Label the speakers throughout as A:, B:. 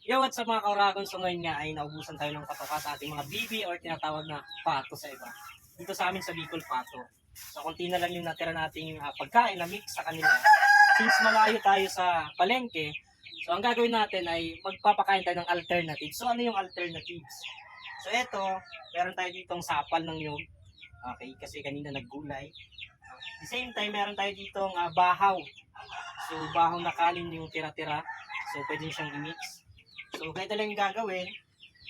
A: Yo, what's up mga kauragon? So ngayon nga ay naubusan tayo ng patoka sa ating mga bibi or tinatawag na pato sa iba. Dito sa amin sa Bicol, pato. So konti na lang yung natira nating pagkain na mix sa kanila. Since malayo tayo sa palengke, so ang gagawin natin ay magpapakain tayo ng alternatives. So ano yung alternatives? So eto, meron tayo ditong sapal ng nyug. Okay, kasi kanina naggulay. At the same time, meron tayo ditong bahaw. So bahaw na kanin yung tira-tira. So pwede siyang i-mix. So, ganito lang yung gagawin.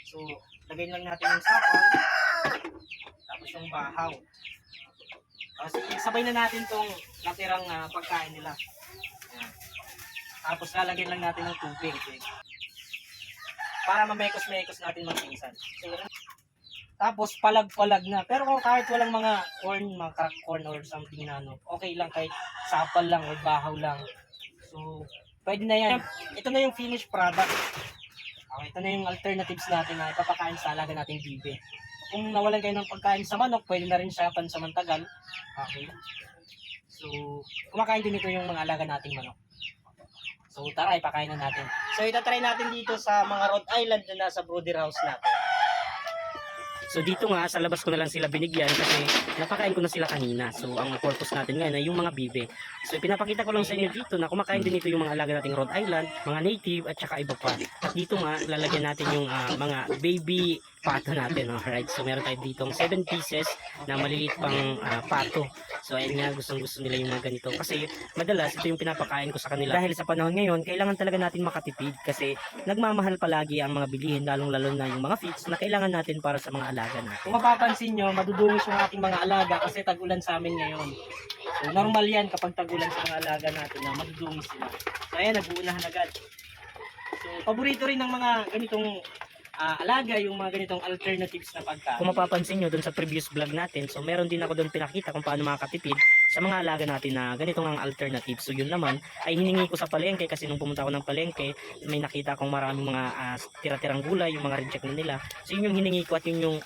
A: So, lagay lang natin yung sapal. Tapos yung bahaw. Tapos, sabay na natin tong natirang pagkain nila. Ayan. Tapos, lalagyan lang natin ng tubig. Okay? Para mamekos-mekos natin magpinsan. So, tapos, palag-palag na. Pero kung kahit walang mga corn, mga crack corn or something na okay lang kahit sapal lang or bahaw lang. So, pwede na yan. Ito na yung finished product. Okay, ito na yung alternatives natin na ipapakain sa alaga nating bibe. Kung nawalan kayo ng pagkain sa manok, pwede na rin siya pansamantagal. Okay. So, kumakain din ito yung mga alaga nating manok. So, tara, ipakain na natin. So, itatry natin dito sa mga Rhode Island na nasa brooder house natin. So dito nga, sa labas ko na lang sila binigyan kasi napakain ko na sila kanina. So ang purpose natin ngayon ay yung mga bibe. So pinapakita ko lang sa inyo dito na kumakain din ito yung mga alaga nating Rhode Island, mga native at saka iba pa. At dito nga, lalagyan natin yung mga baby pato natin. Alright, so meron tayo ditong 7 pieces na maliliit pang pato. So ayun nga, gustong gusto nila yung mga ganito. Kasi madalas ito yung pinapakain ko sa kanila. Dahil sa panahon ngayon, kailangan talaga natin makatipid kasi nagmamahal palagi ang mga bilihin, lalong-lalo na yung mga feeds na kailangan natin para sa mga alaga natin. Kung mapapansin nyo, madudungis yung ating mga alaga kasi tag-ulan sa amin ngayon. So normal yan kapag tag-ulan sa mga alaga natin na madudungis sila. So ayan, nag-uunahan agad. So paborito rin ng mga ganitong alaga yung mga ganitong alternatives na pagkain. Kung mapapansin nyo dun sa previous vlog natin, so meron din ako dun pinakita kung paano makakatipid sa mga alaga natin na ganitong ang alternative. So yun naman ay hiningi ko sa palengke kasi nung pumunta ako ng palengke, may nakita akong maraming mga tira-tirang gulay, yung mga reject na nila. So yun yung hiningi ko at yun yung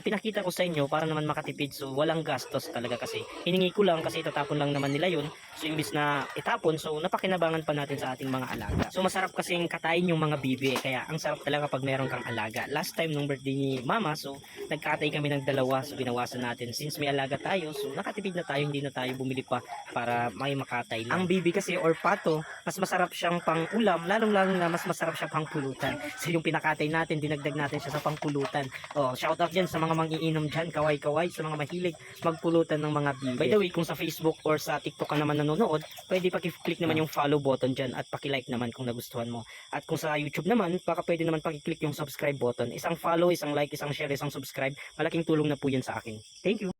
A: pinakita ko sa inyo para naman makatipid. So walang gastos talaga kasi hiningi ko lang kasi itatapon lang naman nila yun. So imbis na itapon, so napakinabangan pa natin sa ating mga alaga. So masarap kasing katayin yung mga bibi, kaya ang sarap talaga pag meron kang alaga. Last time nung birthday ni mama, so nagkatay kami ng dalawa, so binawasan natin. Since may alaga tayo, so nakatipid na tayo, hindi na tayo bumili pa para may makatay lang. Ang bibi kasi or pato, mas masarap siyang pang ulam, lalong-lalong na mas masarap siya pang pulutan. So yung pinakatay natin, dinagdag natin siya sa pangpulutan. Oh, shout out dyan sa mga mangiinom dyan, kaway-kaway, sa mga mahilig magpulutan ng mga bibi. By the way, kung sa Facebook or sa TikTok ka naman nanonood, pwede paki-click naman yung follow button dyan at paki-like naman kung nagustuhan mo. At kung sa YouTube naman, baka pwede naman paki-click yung subscribe button. Isang follow, isang like, isang share, isang subscribe. Malaking tulong na po yan sa akin. Thank you!